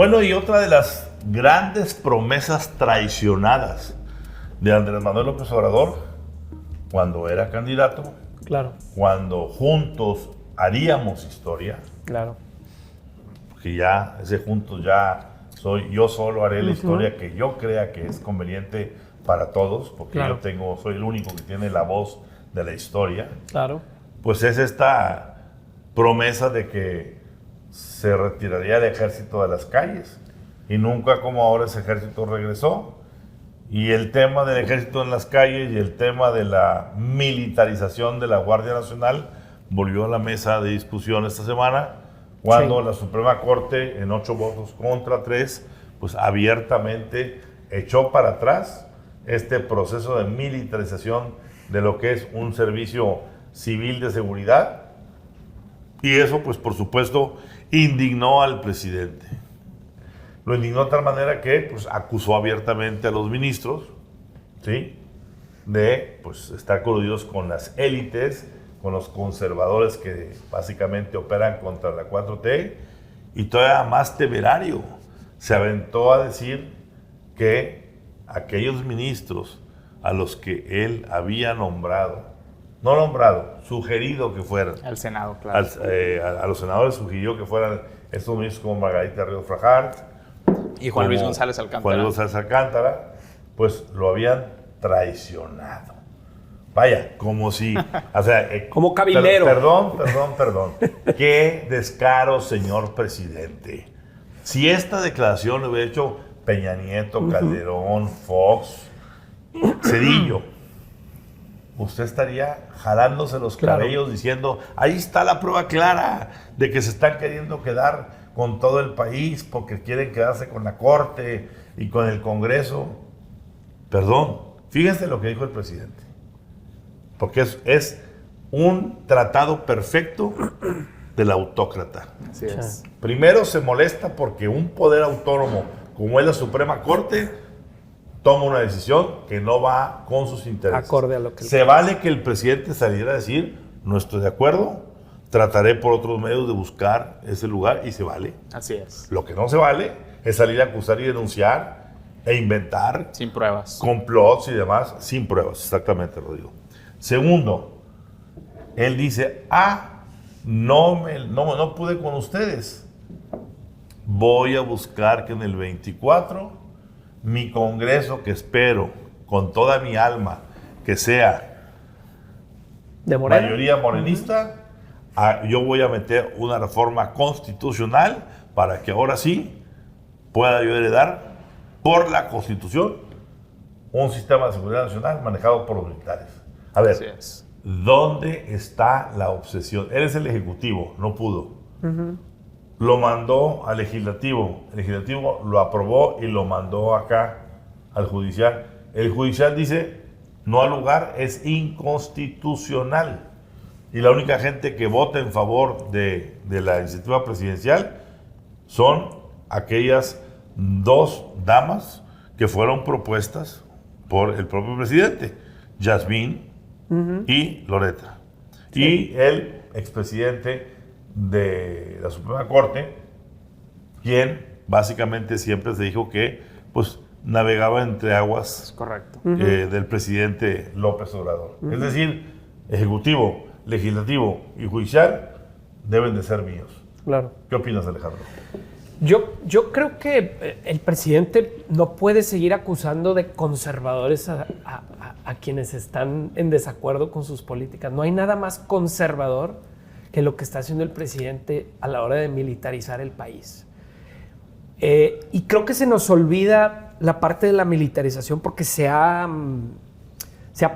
Bueno, y otra de las grandes promesas traicionadas de Andrés Manuel López Obrador, cuando era candidato, Claro, cuando juntos haríamos historia, claro. porque ya ese juntos ya soy yo solo haré la historia que yo crea que es conveniente para todos, porque Claro. soy el único que tiene la voz de la historia. Claro. Pues es esta promesa de que se retiraría el ejército de las calles, y nunca como ahora ese ejército regresó. Y el tema del ejército en las calles y el tema de la militarización de la Guardia Nacional volvió a la mesa de discusión esta semana, cuando la Suprema Corte, en 8 votos contra 3, pues abiertamente echó para atrás este proceso de militarización de lo que es un servicio civil de seguridad. Y eso, pues por supuesto, indignó al presidente. Lo indignó de tal manera que pues, acusó abiertamente a los ministros, ¿sí?, de pues, estar coludidos con las élites, con los conservadores que básicamente operan contra la 4T, y todavía más temerario, se aventó a decir que aquellos ministros a los que él había sugerido que fueran, Al Senado, claro. a los senadores sugirió que fueran estos ministros como Margarita Ríos Frajart Y Juan Luis González Alcántara. Juan Luis González Alcántara, pues lo habían traicionado. Vaya, como si, o sea, como cabilero. Perdón. Qué descaro, señor presidente. Si esta declaración lo hubiera hecho Peña Nieto, Calderón, Fox, Cedillo, usted estaría jalándose los cabellos diciendo, ahí está la prueba clara de que se están queriendo quedar con todo el país porque quieren quedarse con la Corte y con el Congreso. Perdón, fíjense lo que dijo el presidente, porque es un tratado perfecto del autócrata. Así es. Primero se molesta porque un poder autónomo como es la Suprema Corte toma una decisión que no va con sus intereses. Acorde a lo que... Se vale que el presidente saliera a decir, no estoy de acuerdo, trataré por otros medios de buscar ese lugar, y se vale. Así es. Lo que no se vale es salir a acusar y denunciar e inventar Sin pruebas. complots y demás sin pruebas. Exactamente, Rodrigo. Segundo, él dice, no pude con ustedes. Voy a buscar que en el 24 mi Congreso, que espero con toda mi alma que sea de Morena, mayoría morenista, yo voy a meter una reforma constitucional para que ahora sí pueda yo heredar por la Constitución un sistema de seguridad nacional manejado por los militares. A ver, Así es. ¿dónde está la obsesión? Él es el Ejecutivo, no pudo. Lo mandó al Legislativo. El Legislativo lo aprobó y lo mandó acá al Judicial. El Judicial dice, no al lugar, es inconstitucional. Y la única gente que vota en favor de la iniciativa presidencial son aquellas 2 damas que fueron propuestas por el propio presidente, Yasmín y Loretta. Sí. Y el expresidente de la Suprema Corte, quien básicamente siempre se dijo que pues navegaba entre aguas del presidente López Obrador. Es decir, Ejecutivo, Legislativo y Judicial deben de ser míos. Claro. ¿Qué opinas, Alejandro? Yo creo que el presidente no puede seguir acusando de conservadores a quienes están en desacuerdo con sus políticas. No hay nada más conservador que lo que está haciendo el presidente a la hora de militarizar el país. Y creo que se nos olvida la parte de la militarización porque se ha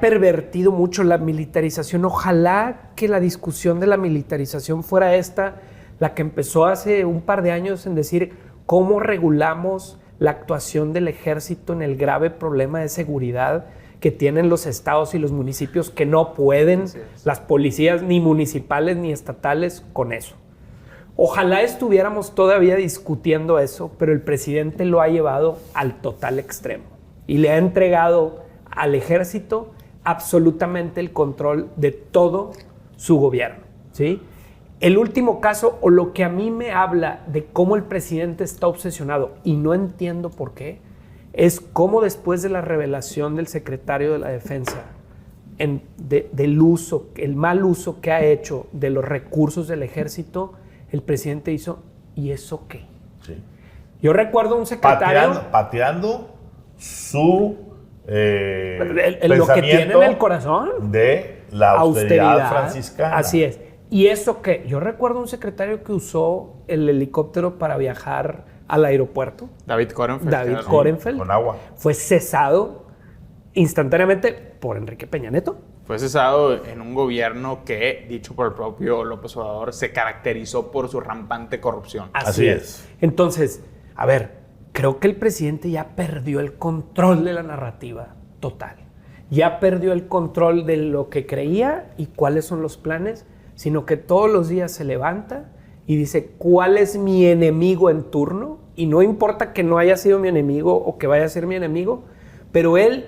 pervertido mucho la militarización. Ojalá que la discusión de la militarización fuera la que empezó hace un par de años en decir cómo regulamos la actuación del ejército en el grave problema de seguridad que tienen los estados y los municipios, que no pueden las policías ni municipales ni estatales con eso. Ojalá estuviéramos todavía discutiendo eso, pero el presidente lo ha llevado al total extremo y le ha entregado al ejército absolutamente el control de todo su gobierno, ¿sí? El último caso, o lo que a mí me habla de cómo el presidente está obsesionado, y no entiendo por qué, es cómo después de la revelación del secretario de la Defensa del uso, el mal uso que ha hecho de los recursos del ejército, el presidente hizo, ¿y eso qué? Sí. Yo recuerdo un secretario... Pateando su lo que tiene en el corazón. De la austeridad franciscana. Así es. ¿Y eso qué? Yo recuerdo un secretario que usó el helicóptero para viajar al aeropuerto. David Korenfeld. David Korenfeld. Con agua. Fue cesado instantáneamente por Enrique Peña Nieto. Fue cesado en un gobierno que, dicho por el propio López Obrador, se caracterizó por su rampante corrupción. Así es. Entonces, a ver, creo que el presidente ya perdió el control de la narrativa total. Ya perdió el control de lo que creía y cuáles son los planes, sino que todos los días se levanta y dice, ¿cuál es mi enemigo en turno? Y no importa que no haya sido mi enemigo o que vaya a ser mi enemigo, pero el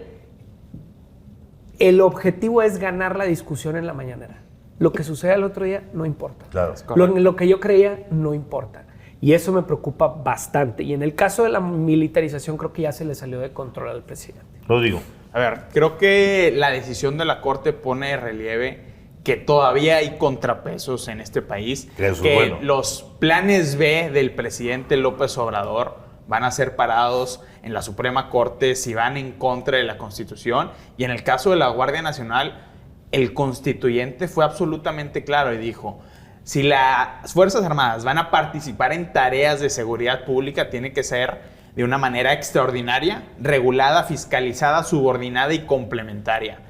objetivo es ganar la discusión en la mañanera. Lo que suceda el otro día no importa. Claro. Lo que yo creía no importa. Y eso me preocupa bastante. Y en el caso de la militarización creo que ya se le salió de control al presidente. Lo digo. A ver, creo que la decisión de la Corte pone de relieve que todavía hay contrapesos en este país, que los planes B del presidente López Obrador van a ser parados en la Suprema Corte si van en contra de la Constitución. Y en el caso de la Guardia Nacional, el constituyente fue absolutamente claro y dijo, si las Fuerzas Armadas van a participar en tareas de seguridad pública, tiene que ser de una manera extraordinaria, regulada, fiscalizada, subordinada y complementaria.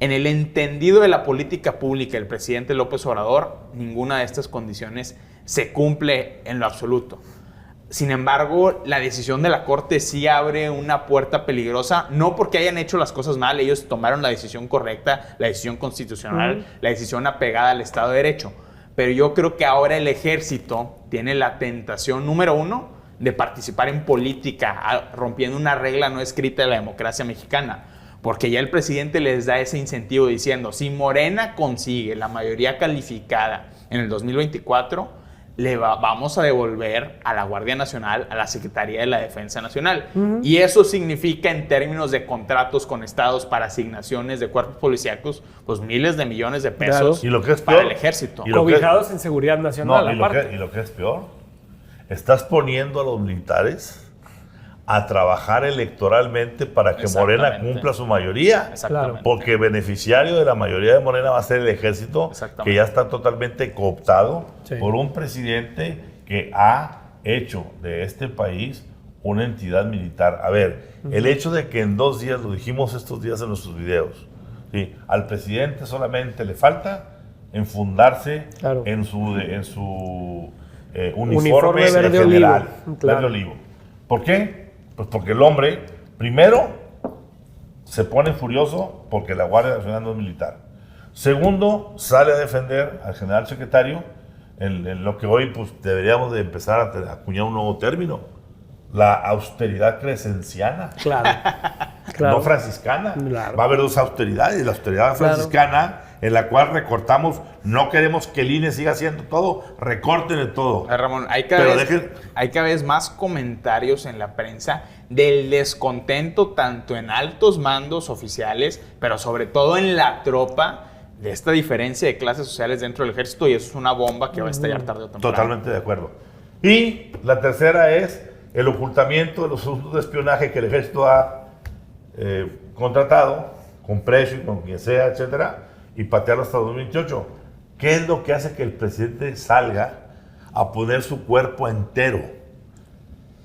En el entendido de la política pública del presidente López Obrador, ninguna de estas condiciones se cumple en lo absoluto. Sin embargo, la decisión de la Corte sí abre una puerta peligrosa, no porque hayan hecho las cosas mal, ellos tomaron la decisión correcta, la decisión constitucional, la decisión apegada al Estado de Derecho. Pero yo creo que ahora el ejército tiene la tentación, número uno, de participar en política, rompiendo una regla no escrita de la democracia mexicana. Porque ya el presidente les da ese incentivo diciendo, si Morena consigue la mayoría calificada en el 2024, vamos a devolver a la Guardia Nacional, a la Secretaría de la Defensa Nacional. Y eso significa, en términos de contratos con estados para asignaciones de cuerpos policíacos, pues miles de millones de pesos ¿Y lo que es para peor? el ejército. Cobijados en seguridad nacional, y lo que es peor, estás poniendo a los militares a trabajar electoralmente para que Morena cumpla su mayoría. Exactamente. Porque beneficiario de la mayoría de Morena va a ser el ejército, que ya está totalmente cooptado por un presidente que ha hecho de este país una entidad militar. A ver, el hecho de que en 2 días, lo dijimos estos días en nuestros videos, ¿sí? Al presidente solamente le falta enfundarse en su uniforme verde general, olivo. Verde olivo. ¿Por qué? Pues porque el hombre, primero, se pone furioso porque la Guardia Nacional no es militar. Segundo, sale a defender al general secretario en lo que hoy pues, deberíamos de empezar a acuñar un nuevo término, la austeridad crescenciana. Claro. No franciscana. Claro. Va a haber 2 austeridades. La austeridad franciscana, en la cual recortamos, no queremos que el INE siga haciendo todo, recórtenle todo. Ramón, hay cada vez más comentarios en la prensa del descontento tanto en altos mandos oficiales, pero sobre todo en la tropa, de esta diferencia de clases sociales dentro del ejército, y eso es una bomba que va a estallar tarde o temprano. Totalmente de acuerdo. Y la tercera es el ocultamiento de los asuntos de espionaje que el ejército ha contratado, con precio y con quien sea, etcétera, y patearlo hasta 2028. ¿Qué es lo que hace que el presidente salga a poner su cuerpo entero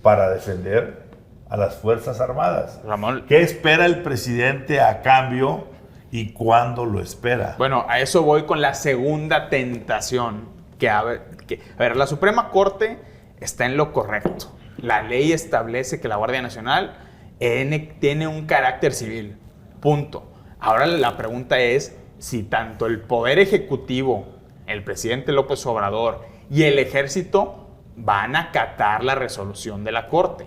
para defender a las Fuerzas Armadas? Ramón, ¿qué espera el presidente a cambio y cuándo lo espera? Bueno, a eso voy con la segunda tentación. A ver, la Suprema Corte está en lo correcto. La ley establece que la Guardia Nacional tiene un carácter civil. Punto. Ahora la pregunta es si tanto el Poder Ejecutivo, el presidente López Obrador y el Ejército van a acatar la resolución de la Corte.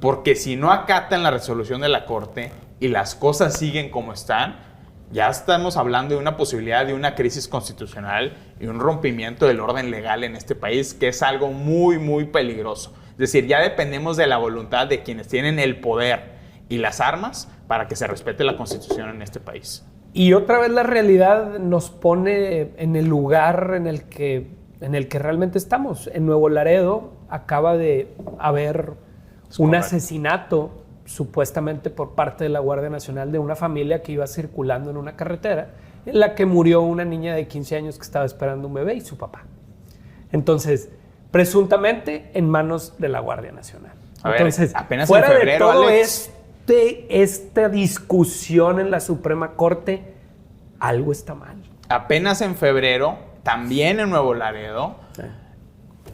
Porque si no acatan la resolución de la Corte y las cosas siguen como están, ya estamos hablando de una posibilidad de una crisis constitucional y un rompimiento del orden legal en este país, que es algo muy, muy peligroso. Es decir, ya dependemos de la voluntad de quienes tienen el poder y las armas para que se respete la Constitución en este país. Y otra vez la realidad nos pone en el lugar en el que realmente estamos. En Nuevo Laredo acaba de haber un asesinato supuestamente por parte de la Guardia Nacional de una familia que iba circulando en una carretera en la que murió una niña de 15 años que estaba esperando un bebé y su papá. Entonces, presuntamente en manos de la Guardia Nacional. Entonces, apenas fuera en febrero, de todo Alex, esta discusión en la Suprema Corte, algo está mal. Apenas en febrero, también en Nuevo Laredo,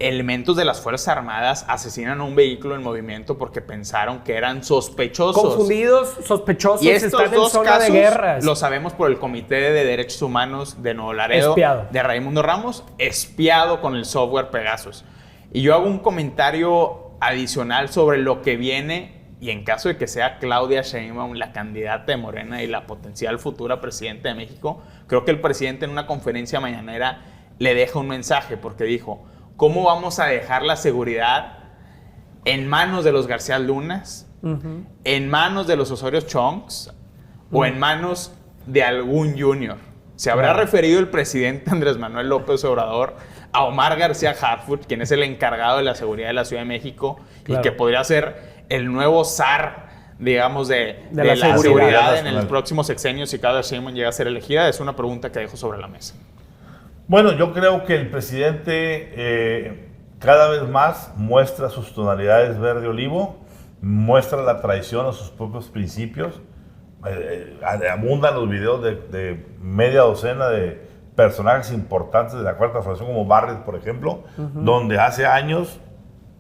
elementos de las Fuerzas Armadas asesinan a un vehículo en movimiento porque pensaron que eran sospechosos. Confundidos, sospechosos, y estos están dos en zona casos de guerra. lo sabemos por el Comité de Derechos Humanos de Nuevo Laredo, Espiado. de Raimundo Ramos, espiado con el software Pegasus. Y yo hago un comentario adicional sobre lo que viene, y en caso de que sea Claudia Sheinbaum la candidata de Morena y la potencial futura presidenta de México, creo que el presidente en una conferencia mañanera le deja un mensaje, porque dijo: ¿cómo vamos a dejar la seguridad en manos de los García Lunas, en manos de los Osorio Chongs o en manos de algún junior? ¿Se habrá referido el presidente Andrés Manuel López Obrador a Omar García Harfuch, quien es el encargado de la seguridad de la Ciudad de México y que podría ser el nuevo zar, digamos, de la seguridad en el próximo sexenio si Claudia Sheinbaum llega a ser elegida? Es una pregunta que dejo sobre la mesa. Bueno, yo creo que el presidente cada vez más muestra sus tonalidades verde-olivo, muestra la traición a sus propios principios. Abundan los videos de media docena de personajes importantes de la Cuarta Transformación, como Barrett, por ejemplo, donde hace años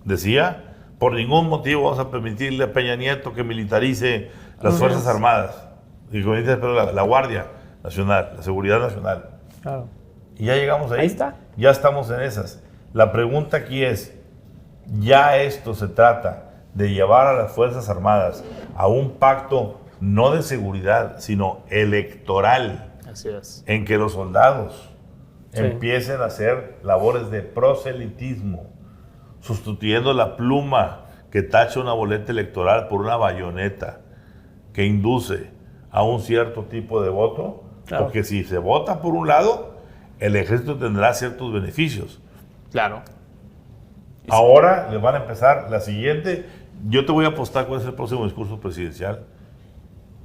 decía: por ningún motivo vamos a permitirle a Peña Nieto que militarice las Fuerzas Armadas, y la Guardia Nacional, la Seguridad Nacional. Claro. Y ya llegamos ahí. Ahí está. Ya estamos en esas. La pregunta aquí es, ¿ya esto se trata de llevar a las Fuerzas Armadas a un pacto no de seguridad, sino electoral? Así es. En que los soldados empiecen a hacer labores de proselitismo, sustituyendo la pluma que tacha una boleta electoral por una bayoneta que induce a un cierto tipo de voto? Claro. Porque si se vota por un lado, el ejército tendrá ciertos beneficios. Claro. Ahora le van a empezar la siguiente. Yo te voy a apostar cuál es el próximo discurso presidencial.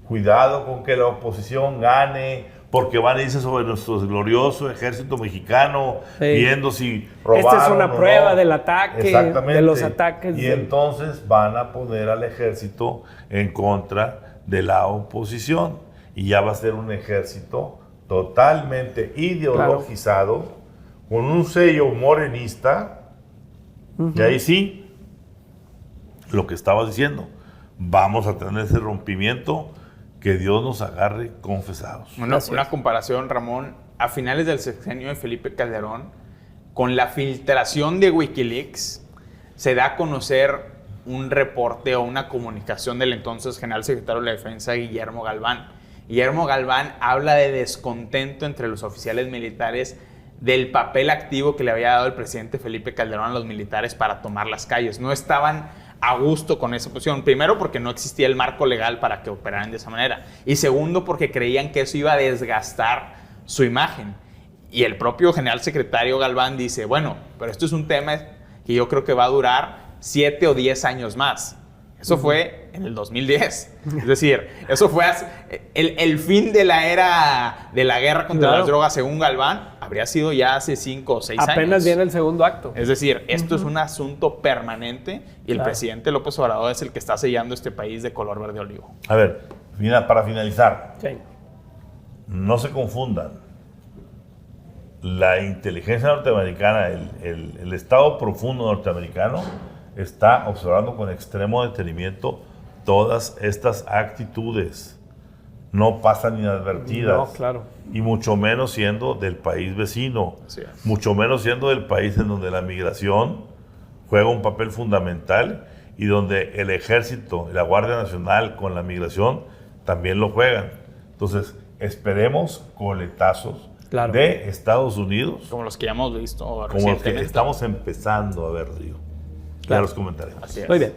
Cuidado con que la oposición gane, porque van a irse sobre nuestro glorioso ejército mexicano, viendo si robaron. Esta es una prueba del ataque, de los ataques. Y entonces van a poner al ejército en contra de la oposición. Y ya va a ser un ejército totalmente ideologizado, con un sello morenista. Y ahí sí, lo que estabas diciendo, vamos a tener ese rompimiento. Que Dios nos agarre confesados. Una comparación, Ramón, a finales del sexenio de Felipe Calderón, con la filtración de Wikileaks, se da a conocer un reporte o una comunicación del entonces general secretario de la Defensa, Guillermo Galván. Guillermo Galván habla de descontento entre los oficiales militares del papel activo que le había dado el presidente Felipe Calderón a los militares para tomar las calles. No estaban a gusto con esa posición. Primero, porque no existía el marco legal para que operaran de esa manera. Y segundo, porque creían que eso iba a desgastar su imagen. Y el propio general secretario Galván dice, bueno, pero esto es un tema que yo creo que va a durar 7 o 10 años más. Eso fue en el 2010. Es decir, eso fue el fin de la era de la guerra contra las drogas, según Galván, habría sido ya hace 5 o 6 años. Apenas viene el segundo acto. Es decir, esto es un asunto permanente y el presidente López Obrador es el que está sellando este país de color verde olivo. A ver, para finalizar, no se confundan. La inteligencia norteamericana, el Estado profundo norteamericano, está observando con extremo detenimiento todas estas actitudes. No pasan inadvertidas. No, claro. Y mucho menos siendo del país vecino. Mucho menos siendo del país en donde la migración juega un papel fundamental y donde el ejército y la Guardia Nacional con la migración también lo juegan. Entonces, esperemos coletazos Claro. de Estados Unidos, Como los que ya hemos visto como los que recientemente. estamos empezando a ver, Río. Ya Claro. los comentaremos. Así es. Muy bien.